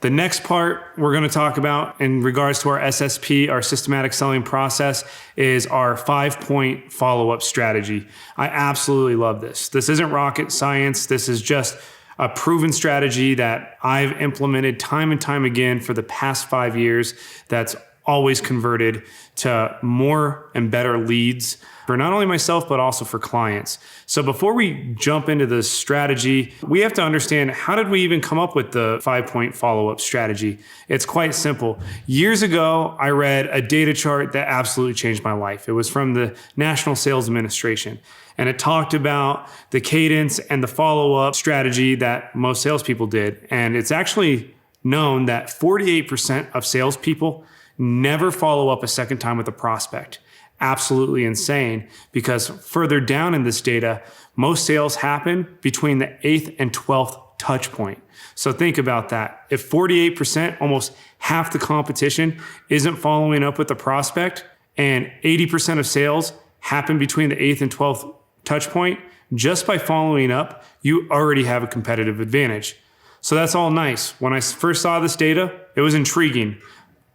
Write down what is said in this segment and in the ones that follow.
The next part we're going to talk about in regards to our SSP, our systematic selling process, is our 5-point follow-up strategy. I absolutely love this. This isn't rocket science. This is just a proven strategy that I've implemented time and time again for the past 5 years that's always converted to more and better leads for not only myself, but also for clients. So before we jump into the strategy, we have to understand, how did we even come up with the 5-point follow-up strategy? It's quite simple. Years ago, I read a data chart that absolutely changed my life. It was from the National Sales Administration, and it talked about the cadence and the follow-up strategy that most salespeople did. And it's actually known that 48% of salespeople never follow up a second time with a prospect. Absolutely insane, because further down in this data, most sales happen between the 8th and 12th touch point. So think about that. If 48%, almost half the competition, isn't following up with the prospect, and 80% of sales happen between the 8th and 12th touch point, just by following up, you already have a competitive advantage. So that's all nice. When I first saw this data, it was intriguing.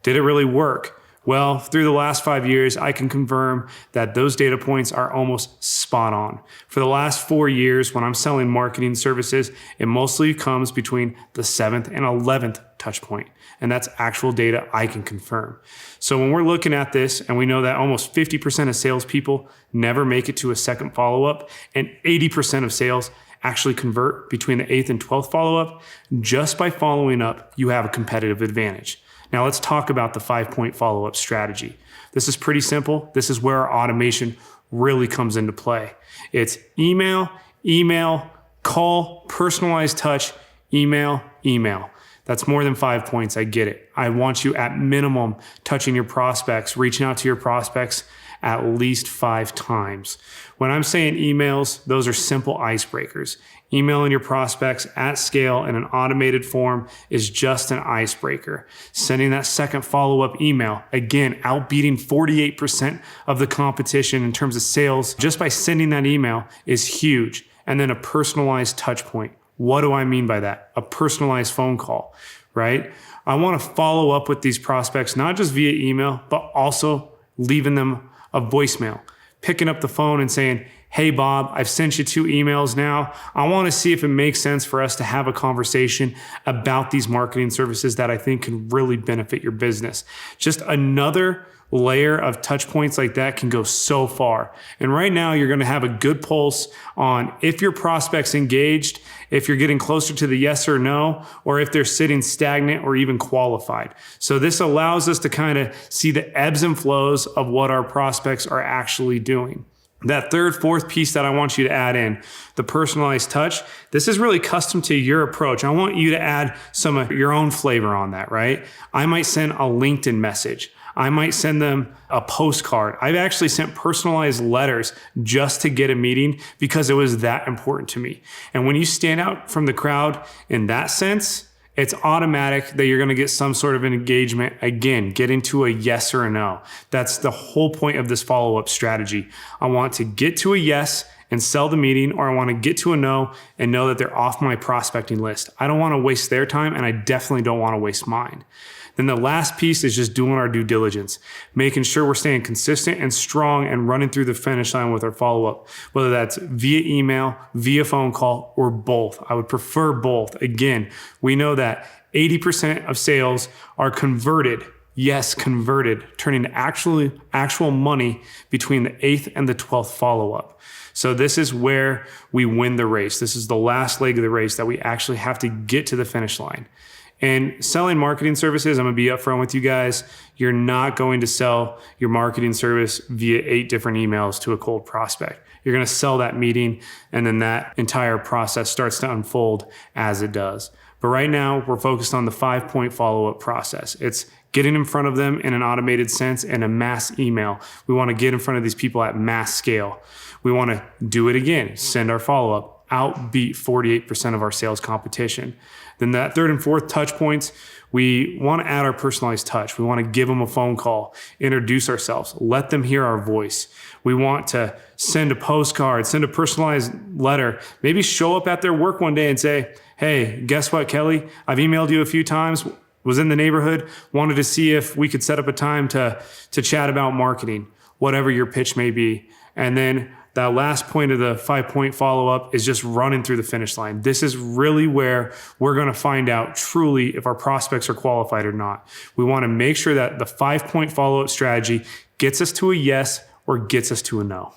Did it really work? Well, through the last 5 years, I can confirm that those data points are almost spot on. For the last 4 years, when I'm selling marketing services, it mostly comes between the 7th and 11th touch point. And that's actual data I can confirm. So when we're looking at this, and we know that almost 50% of salespeople never make it to a second follow-up, and 80% of sales actually convert between the 8th and 12th follow-up, just by following up, you have a competitive advantage. Now let's talk about the 5-point follow-up strategy. This is pretty simple. This is where our automation really comes into play. It's email, call, personalized touch, email. That's more than 5 points. I get it. I want you at minimum touching your prospects, reaching out to your prospects at least 5 times. When I'm saying emails, those are simple icebreakers. Emailing your prospects at scale in an automated form is just an icebreaker. Sending that second follow-up email, again, outbeating 48% of the competition in terms of sales, just by sending that email, is huge. And then a personalized touch point. What do I mean by that? A personalized phone call, right? I want to follow up with these prospects, not just via email, but also leaving them a voicemail, picking up the phone and saying, hey, Bob, I've sent you 2 emails now. I want to see if it makes sense for us to have a conversation about these marketing services that I think can really benefit your business. Just another layer of touch points like that can go so far. And right now, you're going to have a good pulse on if your prospect's engaged, if you're getting closer to the yes or no, or if they're sitting stagnant or even qualified. So this allows us to kind of see the ebbs and flows of what our prospects are actually doing. That third, fourth piece that I want you to add in, the personalized touch, this is really custom to your approach. I want you to add some of your own flavor on that, right? I might send a LinkedIn message. I might send them a postcard. I've actually sent personalized letters just to get a meeting because it was that important to me. And when you stand out from the crowd in that sense, it's automatic that you're going to get some sort of an engagement. Again, getting to a yes or a no. That's the whole point of this follow-up strategy. I want to get to a yes and sell the meeting, or I want to get to a no and know that they're off my prospecting list. I don't want to waste their time, and I definitely don't want to waste mine. Then the last piece is just doing our due diligence, making sure we're staying consistent and strong and running through the finish line with our follow-up, whether that's via email, via phone call, or both. I would prefer both. Again, we know that 80% of sales are converted. Yes, converted, turning to actual money between the 8th and the 12th follow-up. So this is where we win the race. This is the last leg of the race that we actually have to get to the finish line. And selling marketing services, I'm going to be upfront with you guys. You're not going to sell your marketing service via 8 different emails to a cold prospect. You're going to sell that meeting, and then that entire process starts to unfold as it does. But right now, we're focused on the 5-point follow-up process. It's getting in front of them in an automated sense and a mass email. We want to get in front of these people at mass scale. We want to do it again, send our follow-up, outbeat 48% of our sales competition. Then that third and fourth touch points, we want to add our personalized touch. We want to give them a phone call, introduce ourselves, let them hear our voice. We want to send a postcard, send a personalized letter, maybe show up at their work one day and say, hey, guess what, Kelly? I've emailed you a few times, was in the neighborhood, wanted to see if we could set up a time to chat about marketing, whatever your pitch may be. And then that last point of the 5-point follow-up is just running through the finish line. This is really where we're going to find out truly if our prospects are qualified or not. We want to make sure that the 5-point follow-up strategy gets us to a yes or gets us to a no.